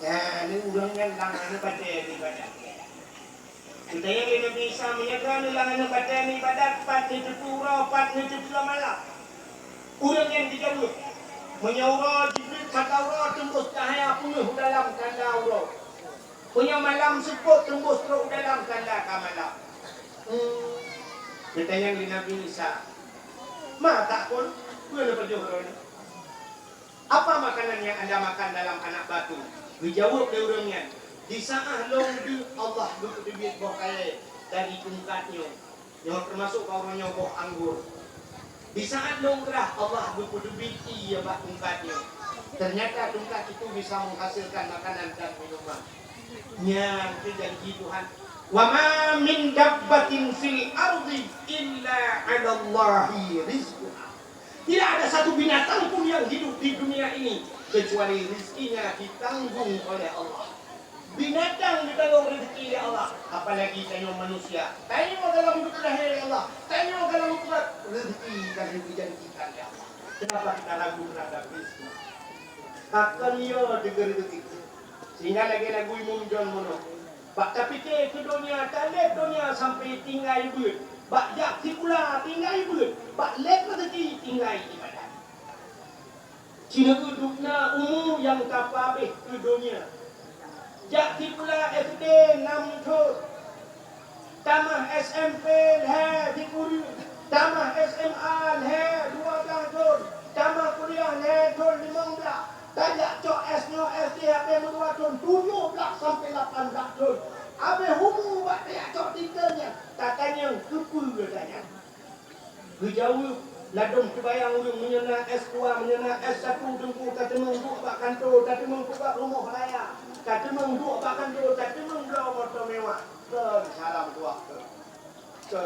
Ya, ni urangnya langan pada ibadat. Kita yang kena bisa menyegarkan langan pada ibadat pat itu pura pat itu malam. Urang yang dijauh menyaura Jibril kata Allah tembus cahaya penuh dalam kanda Allah. Punya malam sebut tembus terus dalam kanda malam. Kita yang di Nabi Isa. Ma tak pun mana perjuangan. Apa makanan yang Anda makan dalam anak batu? Dijawab dia orangnya. Di saat long di Allah berduit buah kaya dari tungkatnya. Yang termasuk orangnya buah anggur. Di saat long gerah Allah berduit iya buah tungkatnya. Ternyata tungkat itu bisa menghasilkan makanan dan minuman. Yang terjadi Tuhan. Wa ma min dabbatin fil ardi illa 'ala Allahi rizquha. Tidak ada satu binatang pun yang hidup di dunia ini kecuali rezekinya ditanggung oleh Allah. Binatang ditanggung rezeki oleh Allah, apalagi tanya manusia. Tanya dalam hidup lahir Allah, tanya dalam umat rezeki dan dijanjikan oleh Allah. Kenapa kita ragu terhadap rezeki? Akan ia dengar rezeki. Sehingga lagi lagu Imam John Mono. Bak tapi ke dunia, talep dunia sampai tinggal ber. Bak jak pula tinggal ber. Bak lep rezeki tinggal ibadat. Cina duduknya umum yang kapal habis ke dunia. Jak pula SD 6 tahun. Tamah SMP le 10. Tamah SMA le 12 tahun. Tamah kuliah le tahun 15. Tajak cok S-nya SD habis 2 tahun. 17 sampai 18 tahun. Habis umur buat tajak cok tinggalnya. Tak tanya kepu ke tanya. Kejauh ladung kebayang ulung menyena S2, menyena S1 dengku kata mengduk bak kantor, kata mengduk bak rumah raya. Kata mengduk bak kantor, kata mengduk motor mewah. Salam tua ke.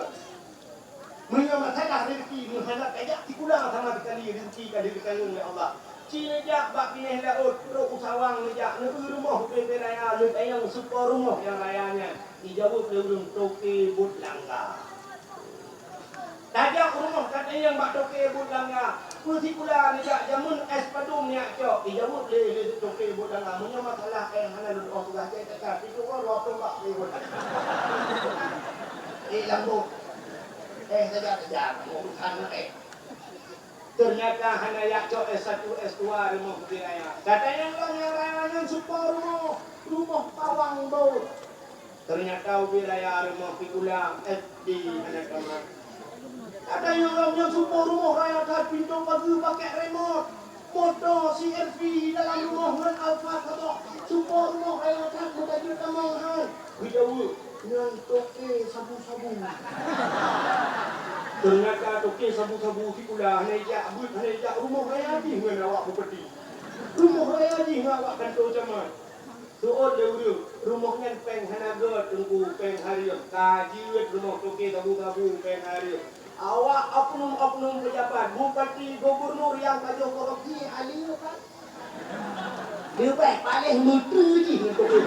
Menyamak salah rezeki, menghadap kajak tikulah sama sekali rezeki kali ditanggung oleh Allah. Cina jak bak pineh laut, teruk usawang jak negeri rumah PP raya, lu tayang super rumah yang rayanya. Dijawab oleh ulung toke but langgar. Tajak rumah katanya yang bak toke but langgar. Kursi pula nejak jamun es padum ni cok. Dijawab oleh toke but langgar. Punya masalah hana lu orang tugas saya cakap. Itu orang luar bak lewat. Lambut. Sejak mau bukan ternyata hanya yak cok S1 S2 rumah putih raya. Katanya orang yang raya super rumah pawang bau. Ternyata ubi raya rumah pikulang SD anak kamar. Katanya orang yang super rumah raya tak pintu pagi pakai remote. Motor CRV dalam rumah dengan Alfa kata super rumah raya tak mudah juga mahal. Bijau dengan toke sabu-sabu. Ternyata toke sabu-sabu pula hanejak but hanejak rumah raya ni dengan awak berpeti. Rumah raya ni dengan awak kantor camat. Soal dia rumahnya peng hanaga tengku peng harian. Kaji rumah toke sabu-sabu peng harian. Awak oknum-oknum pejabat, bupati, gubernur yang kajuh korupsi ahli kan? Dia baik paling mutu je dengan toke.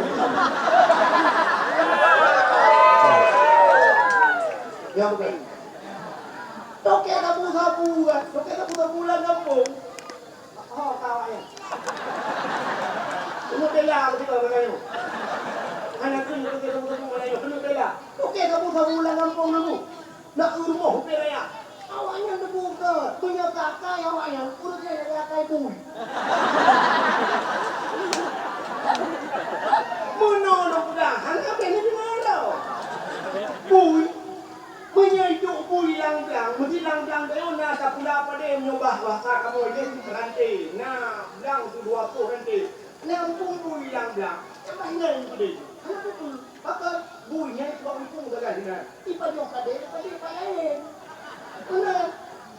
Ya bukan. Toke sabu-sabu kan, toke sabu-sabu lah kampung. Oh, tawaknya. Tunggu telah begitu katanya. Anak kun toke sabu-sabu katanya, tunggu telah. Toke sabu-sabu lah kampung kamu. Nak rumah hotel raya. Awaknya debu ke, punya kakak awaknya, urutnya dari kakak ibu. Menolong dah, hanya benda di mana? Bui. Menyeduk bui lang-lang, mesti lang-lang dia nak tak pula apa dia menyubah bahasa kamu dia rantai. Nah, lang tu 20 rantai. Nampung bui lang-lang. Mana itu dia? Hanya betul. Maka buinya sebab itu gagal dengan. Ipa kade lain. Benar.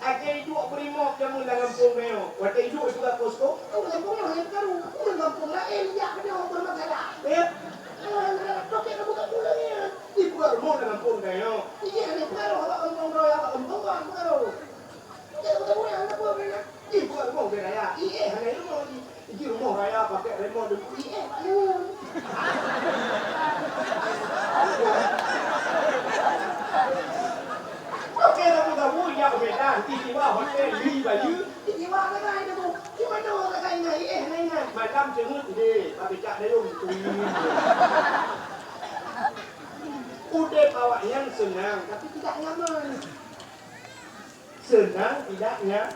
Akan hidup berimok jamu dalam kampung meo. Waktu hidup juga posko. Oh, kampung yang baru. Kampung kampung lain ya ada orang bermasalah. Ya. Toke kamu tak pulangnya. Ibu rumah dalam kampung meo. Iya, ni baru awak kampung raya, awak kampung kan baru. Kita kamu yang ada apa benda? Ibu rumah beraya. Iya, hanya rumah ni. Iki rumah raya pakai remote dulu. Iya, baru. Oke, kamu ya beda. Istiwa hotel li bayu. Istiwa cái này tu. Chứ mà đâu là cái này nè. Mà malam cengut dia, tapi cak dayung tuin. Udah awaknya senang, tapi tidak nyaman. Senang, tidak nyaman.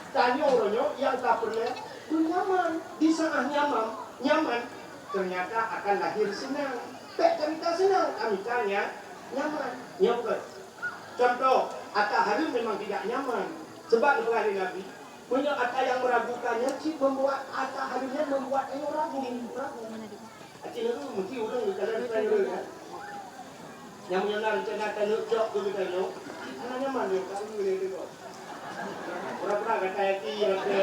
Tanya orangnya yang tak pernah nyaman. Di sana nyaman, ternyata akan lahir senang. Tak cerita senang, kami tanya nyaman. Nyamper. Contoh, Atta Halim memang tidak nyaman. Sebab itu hari Nabi, punya Atta yang meragukannya, cik membuat Atta Halimnya membuatnya ragu. Acik itu mesti orang di dalam saya kan. Yang punya rencana tanuk jok tu kita nyok, mana nyaman dia tak boleh tengok. Pura-pura kata hati, kata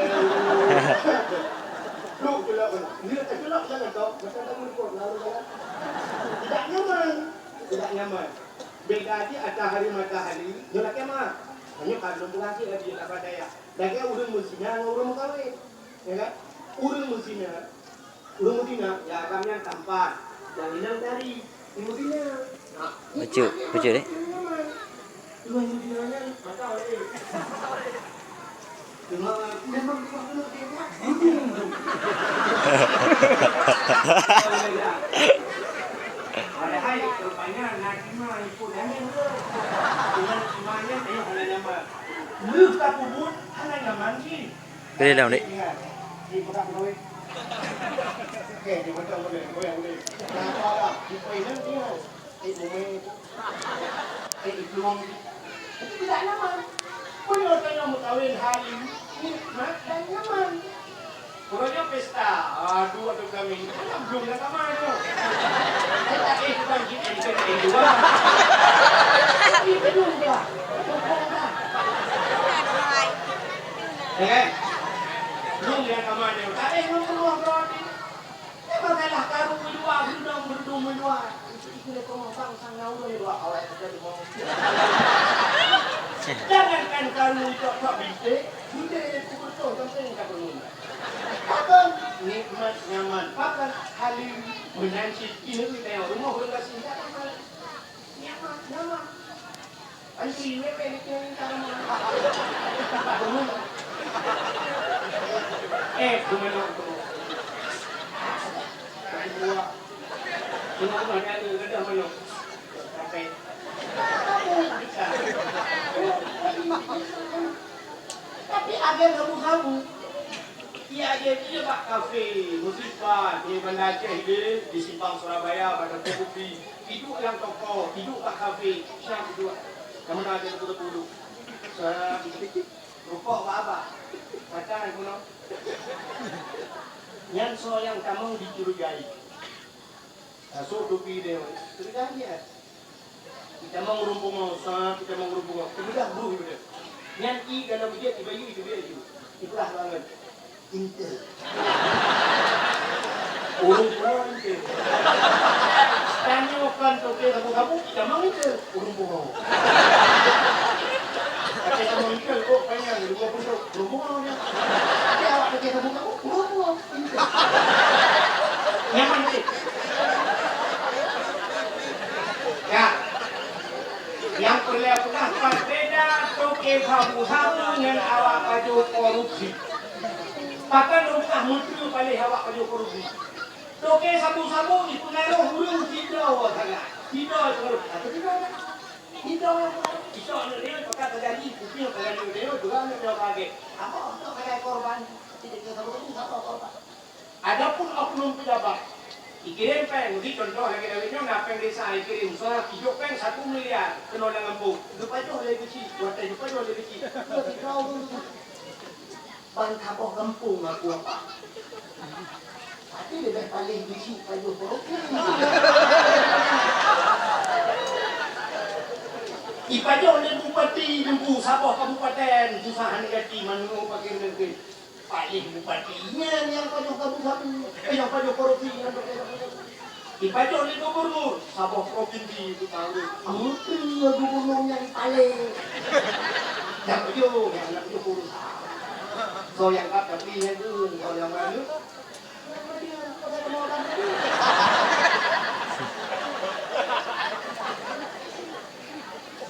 lu kelak kan. Dia tak kelak jangan tahu, macam tak boleh pot lalu jalan. Tidak nyaman. Beda aja Atta Halim dia nak kemah. Hanya kalau berhasil dia tak percaya. Lagi urang musina, urang kawin. Ya kan? Urang musina, ya kami yang tampan. Yang inang dari musina. Lucu deh. Dua musinanya patah oleh. Memang perlu dia. Padahal rupanya nakima ikut angin tu. Dengan imannya tengok hanya nyaman. Lu tak kubur hanya nyaman sih. Boleh lah ni. Di kota Pulau. Okey, di kota boleh. Nah, di poinan dia. Bumi. Belum. Tidak nyaman. Punya tanya mutawin hari nikmat dan nyaman. Pokoknya pesta, aduh kami belum nak kamar tu. Bukan kita dua. Ini belum dia. Belum dia kamar dia. Tak belum keluar berarti. Memang kalah karu dua, berdua dua. Itu dia pengomong sang ngau dua awak sudah dimau. Jangankan karu tak bisik, sudah itu betul sampai tak perlu. Pakan nikmat nyaman, pakan Halim menansi ini kita rumah boleh kasih nyaman. Antu ini pelik yang cara mana? Bumenok tu. Kedua, rumah mana tu ada menok. Sampai. Tapi ada kamu. Ia dia buat kafe, musibah di Bandar Aceh dia di Simpang Surabaya pada kopi. Hidup yang toko, hidup kat kafe, siap hidup. Kamu nak ada betul-betul. Rupa apa? Macam aku nak. Yang so yang kamu dicurigai. So topi dia, curigai dia. Kita mau rumpung masa, kita mau rumpung. Kemudian buru dia. Yang i kalau dia tiba itu dia itu. Itulah banget. Intel. Urung pulau Intel. Tanyakan toke kamu kita mau Intel. Urung pulau. Kata kamu Intel kok panjang 50 urung pulau nya. Tapi awak toke kamu urung pulau Intel. Nyaman sih. Ya. Yang pernah beda toke kamu dengan awak baju korupsi. Bahkan rumah menteri paling awak kerja korupsi. Toke sabu-sabu itu naruh hurung tidak sangat. Tidak korupsi. Tidak dia pakai terjadi kuping terjadi dia juga dia kaget. Apa untuk pakai korban? Tidak kita itu apa korban. Adapun oknum pejabat dikirim peng, di contoh lagi-laginya napeng desa dikirim soal hidup peng 1 miliar kena dengan buk. Lupa je oleh kecil, buat lupa je oleh kecil. Kau Bantah kampung aku apa? Tapi lebih paling bisik pada korupsi. Ibadah oleh bupati Lembu Sabah Kabupaten Susahan Negati Manu pakai negeri. Paling bupatinya yang pada kabu-kabu, yang pada korupsi yang ibadah oleh gubernur Sabah Provinsi itu tahu. Menteri gubernurnya yang paling. Yang tujuh, yang nak tujuh kurus. So yang kat tapi yang tu kalau yang mana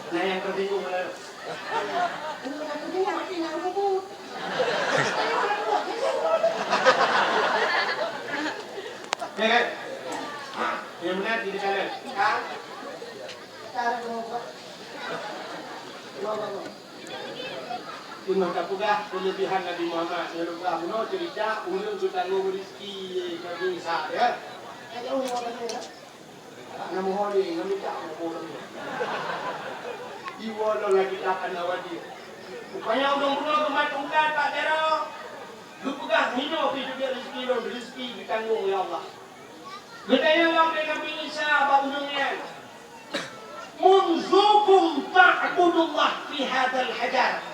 nah yang terbingung mana yang mati nak buku Ya kan? Yang benar di kanan. Kan? Cara berubah. Kuno kapugah kelebihan Nabi Muhammad. Yang lupa kuno cerita ulun sudah ngomong rezeki Nabi Isa ya. Ada orang kata ya. Nama holi Nabi tak mau orang. Iwa lo lagi tak ada wadi. Rupanya udang kuno kemat ungkat Pak Tero. Kapugah hidup dia rezeki lo rezeki ditanggung ya Allah. Gedaya lang kay Nabi Isa baulungnya. Munzukum ta'budullah fi hadzal hajar.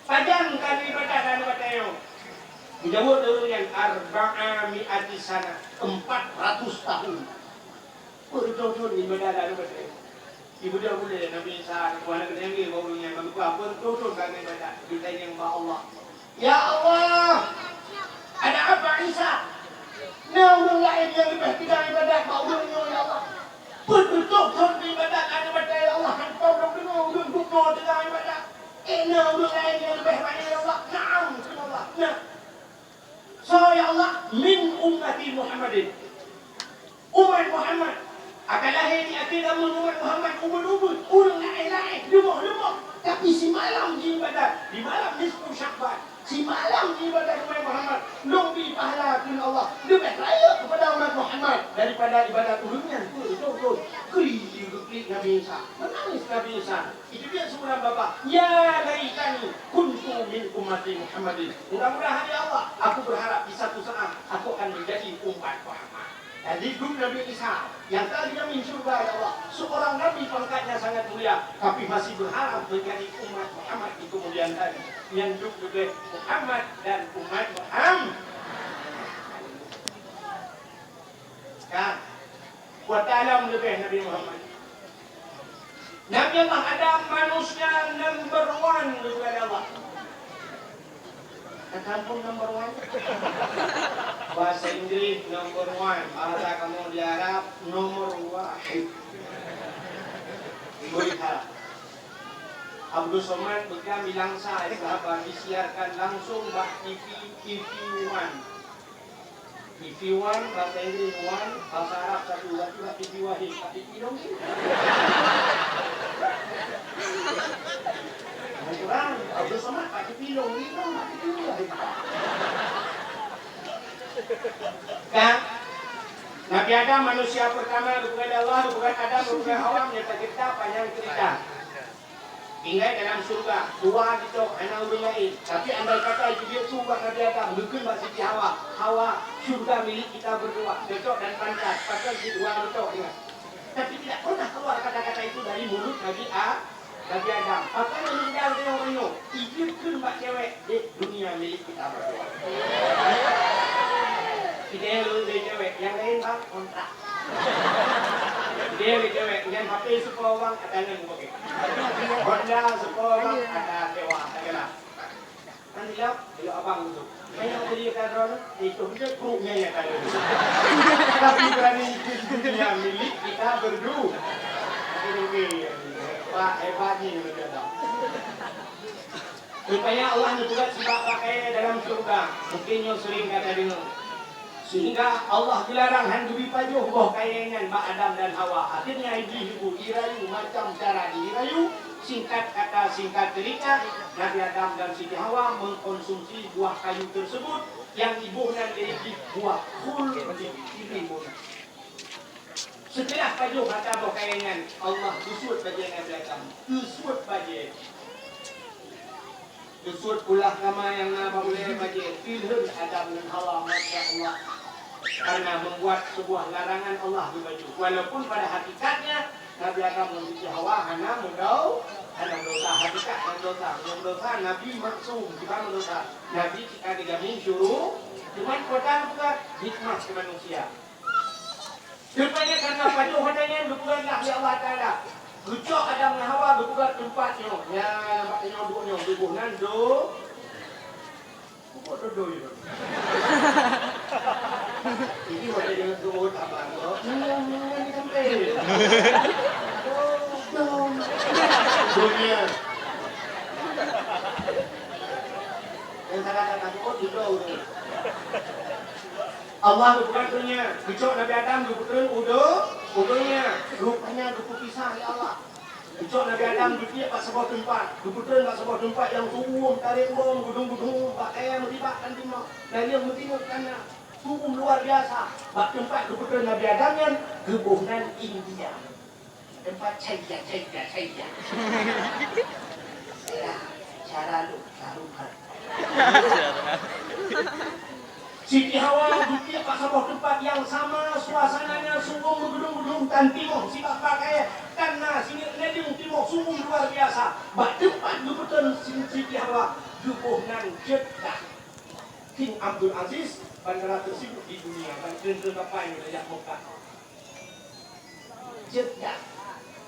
Padang kali ibadah dan batayo. Dijawab dulunya 400 sana, 400 tahun. Berdoa ibadah dan batayo. Ibu dia boleh Nabi Isa kuala kenangi baulungnya mengapa berdoa kan ibadah kita yang ba Allah. Ya Allah. Ada apa Isa? Orang lain yang lebih tidak ibadat baulungnya ya Allah. Betul-betul ibadat ada pada ya Allah. Engkau benar-benar betul tidak ibadat. Orang lain yang lebih banyak ya Allah. Naam Allah. Nah. So ya Allah min ummati Muhammadin. Umat Muhammad. Akan lahir di akhir umat Muhammad ubud-ubud. Orang lain-lain lumah-lumah. Tapi si malam di ibadat. Di malam nisfu Syakban. Si malam ibadah umat Muhammad lebih pahala pun Allah lebih raya kepada umat Muhammad daripada ibadat ulumnya. Betul. Keri Nabi Isa. Menangis Nabi Isa. Itu dia seorang bapa. Ya laitani kuntu min ummati Muhammadin. Mudah-mudahan ya Allah, aku berharap di satu saat aku akan menjadi umat Muhammad. Jadi hidup Nabi Isa yang tadi min surga ya Allah. Seorang Nabi pangkatnya sangat mulia, tapi masih berharap menjadi umat Muhammad di kemudian hari. Yang hidup oleh Muhammad dan umat Muhammad. Kan? Buat alam lebih Nabi Muhammad. Nabi Allah Adam manusia number 1 kepada Allah. Katakan number 1. Bahasa Inggris number 1. Bahasa kamu di Arab nomor 1. Lihat. Abdul Somad bekas bilang saya sahabat disiarkan langsung di TV1. TV1 bahasa Inggris 1, bahasa Arab 1, bahasa TV Wahid, TV dong. Kurang Abdul Somad pakai TV dong, pakai TV Wahid. Kan? Nabi Adam manusia pertama kepada Allah, bukan Adam, bukan Hawa, menyerta kita panjang cerita. Tinggal dalam surga, dua gitu, anak orang lain. Tapi andai kata itu dia surga Nabi Adam, mungkin masih di Hawa. Hawa surga milik kita berdua, Datuk dan Pantas. Pasal si dua Datuk ingat. Tapi tidak pernah keluar kata-kata itu dari mulut Nabi Adam. Apa yang meninggal dia orang itu? Izinkan mbak cewek di dunia milik kita berdua. Kita yang lulus dari cewek, yang lain bang kontrak. Dia cewek, yang HP supaya orang katanya mau pakai. Honda supaya orang ada sewa, katakanlah. Nanti lihat, dia abang itu. Saya mau beli kadron, itu dia grupnya ya kadron. Tapi berani ikut dunia milik kita berdua. Ini Pak hebat ni mereka tahu. Rupanya Allah juga sebab pakai dalam surga. Mungkin yang sering kata dengar. Sehingga Allah dilarang handubi pajuh boh kayangan Mbak Adam dan Hawa. Akhirnya ibu dirayu macam cara dirayu. Singkat kata singkat cerita, Nabi Adam dan Siti Hawa mengkonsumsi buah kayu tersebut yang ibunya dari buah khul di ibunya. Setelah pajuh kata boh kayangan, Allah usut bagi Nabi Adam. Usut bagi. Usut pula kama yang nama boleh bagi. Filhun Adam dan Hawa masya Allah. Karena membuat sebuah larangan Allah di baju. Walaupun pada hakikatnya Nabi Adam dan Siti Hawa hanya dosa hakikat dan dosa. Yang dosa Nabi maksum bukan dosa. Nabi jika dijamin syuruh, cuma kodam juga hikmah ke manusia. Rupanya karena pajuh hodanya dukunganlah ya Allah Taala. Rucuk Adam dan Hawa berbuat tempatnya. Ya, nampaknya duknya tubuhnan do. Kok do itu? Ini ada dengan do apa? Ini sampai. Dunia. Yang salah kata itu. Allah berkatanya, kicau Nabi Adam berkata udahnya, rupanya duku pisah ya Allah. Kicau Nabi Adam berpihak kat sebuah tempat, berkata kat sebuah tempat yang turun, tarik urung, gudung-gudung, pakaian melibatkan timah, dan yang mentinggalkannya. Turun luar biasa. Bak tempat berkata Nabi Adam yang kebunan India. Tempat cahaya. Cara lu, taruhan. Siti Hawa duduk kat sebuah tempat yang sama, suasananya sungguh bergedung-gedung dan timur sifat pakai karena sini ledung timur sungguh luar biasa. Bak tempat betul Siti Hawa dukungan Jeddah. King Abdul Aziz bandara tersibuk di dunia dan tergapai wilayah Mekah. Jeddah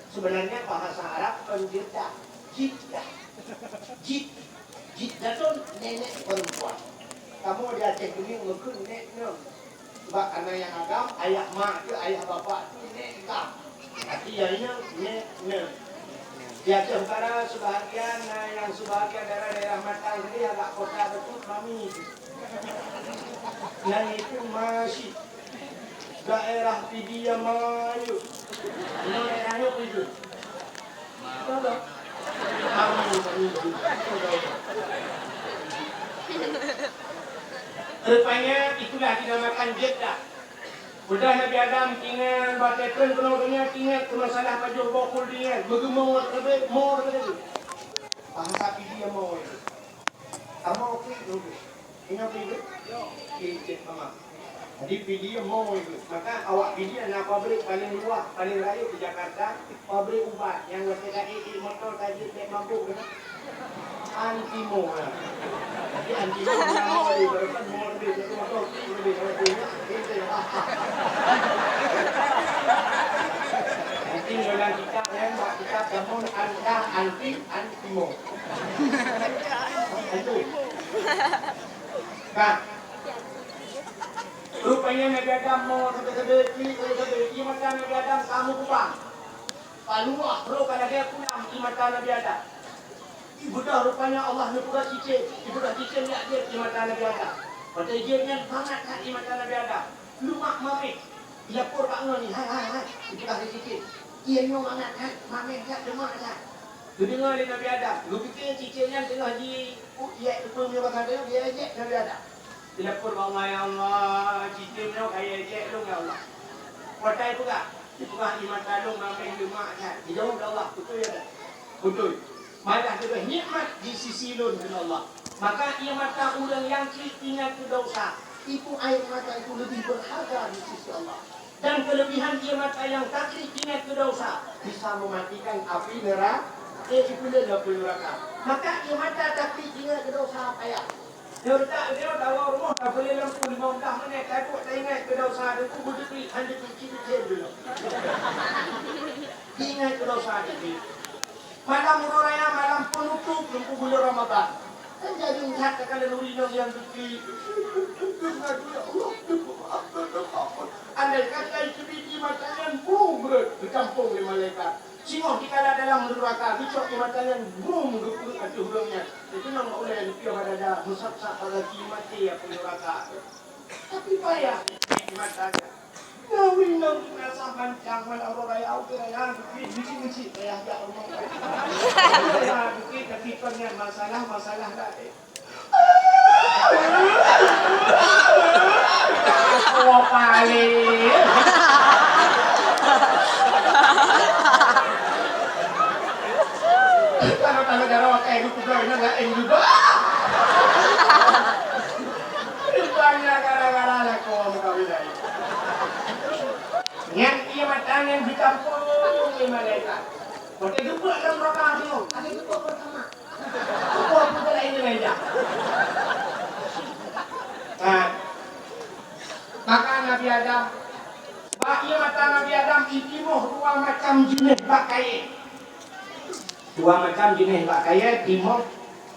sebenarnya bahasa Arab penjeddah Jeddah. Jeddah itu nenek perempuan. Kamu di Aceh ini mungkin neknya. Sebab karena yang agam, ayah mak ke ayah bapak itu nekam. Tapi yang ini neknya. Di Aceh Utara sebahagian, yang sebahagian daerah Matang ini agak kota betul mami. Yang itu masih daerah Pidia Mayu. Ini daerahnya itu. Tahu? Mami. Rupanya itulah dinamakan Jeddah. Sudah Nabi Adam tinggal batekan penuhnya tinggal ke masalah baju bokul dia. Bergemur lebih more lebih. Bahasa dia mau. Kamu okey dulu. Ingat itu? Kecil mama. Jadi dia mau itu. Maka awak dia nak pabrik paling luas, paling raya di Jakarta, pabrik ubat yang laki-laki motor tadi tak mampu kan? Antimo lah. Jadi antimo mau di berapa mau lebih satu motor lebih lebihnya itu yang apa? Nanti dalam kitab yang buat kitab namun anta antimo. Itu. Nah, rupanya Nabi Adam mau sebeti mata Nabi Adam kamu kupang. Paluah bro kalau dia pulang di mata Nabi Adam. Ibu dah rupanya Allah ni pura cicit. Ibu dah cicit lihat dia di mata Nabi Adam. Padahal dia yang sangat kat di mata Nabi Adam. Lumak mamik. Dia pur bangun ni. Hai. Ibu dah cicit. Ia yang sangat kat. Mamik kat demak kat. Dia dengar dari Nabi Adam. Dia fikir cicitnya tengah di ujiat tu punya bakal dia. Dia ajak Nabi Adam. Dia pur bangun ya Allah. Cicitnya kaya ajak lu ya Allah. Padahal itu tak. Itu kan di mata lu mamik demak kat. Dia jawab Allah. Betul ya tak? Betul. Maka juga nikmat di sisi lun Allah. Maka ia mata orang yang tinggal ke dosa. Itu air mata itu lebih berharga di sisi Allah. Dan kelebihan ia mata yang tak tinggal ke dosa bisa mematikan api neraka. Itu neraka. Maka ia mata tak tinggal ke dosa apa ya? Dia bawa rumah tak boleh lampu 15 minit. Takut tak ingat ke dosa dia tu berdiri hanya kecil-kecil dulu. Ingat ke dosa dia. Malam raya, malam penutup lempu bulan Ramadan. Kan jadi lihat kalau nurina yang berdiri. Andai kata itu biji matanya boom bercampur di malaikat. Singoh dikala dalam neraka, bicok di matanya boom ke hidungnya. Itu nama oleh dia pada musabsak pada mati ya neraka. Tapi payah di matanya. Nawin nang nasa mancang man raya auto raya biji kaya ya Allah. Ya bukit kepipannya masalah dah. Oh pali. Kalau darah kayak gitu kan enggak juga. Banyak gara-gara lah kau muka bidai. Yang ia matanya yang dicampur oleh malaikat. Pakai gebuk dalam neraka tu. Ada gebuk pertama. Gebuk apa lain aja. Nah, maka Nabi Adam, ia mata Nabi Adam itimuh dua macam jenis bakaya. Dua macam jenis bakaya timuh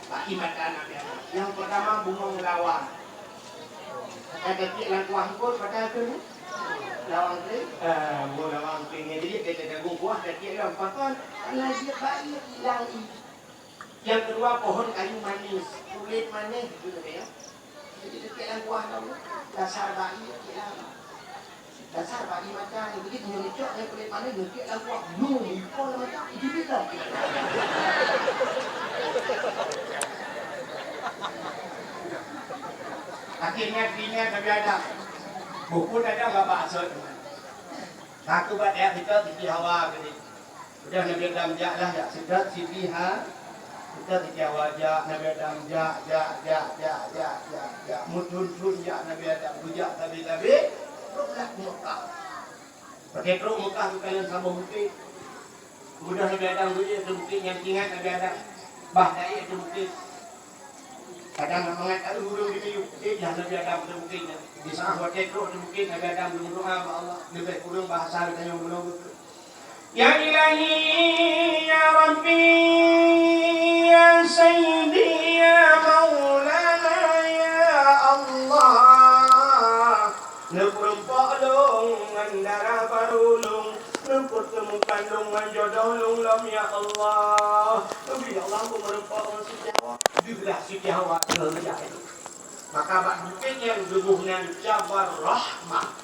bagi mata Nabi Adam. Yang pertama bunga lawang. Ada tiang kuah pun pada tu. Lawang kering, lawang keringnya jadi kita jagung kuah dan dia dalam pakan karena dia baik hilang. Yang kedua pohon kayu manis, kulit manis gitu ya. Jadi dekat yang kuah tahu. Dasar bayi dekat lah. Dasar bayi macam ni. Begitu nyulicok yang kulit mana dekat yang kuah. No, ikon macam itu kita. Akhirnya Nabi Adam. Buku ada enggak maksud. Satu buat dia kita Siti Hawa gini. Udah Nabi Adam jaklah jak sedap Siti Ha. Kita Siti Hawa jak Nabi Adam jak mutun jak Nabi Adam bujak tabi. Teruslah Mekah. Pakai teruk Mekah bukan yang sama bukit. Mudah Nabi Adam bujak tu bukit yang ingat Nabi Adam. Bah daya tu bukit. Kadang mengatakan huruf di miyuk. Jangan Nabi Adam tu bukitnya. Di sana buat teruk tu bukit Nabi Adam berdoa kepada Allah. Lebih kurang bahasa kita yang menunggu. Ya Ilahi ya Rabbi ya Sayyidi ya Maulana ya Allah. Nepurempak long andara barulung. Nepertemukan long jodoh long lam ya Allah. Nabi Allah merempak orang Siti Hawa. Dibelah Siti Hawa. Maka bak bukit yang gebuhnya Jabal Rahmah.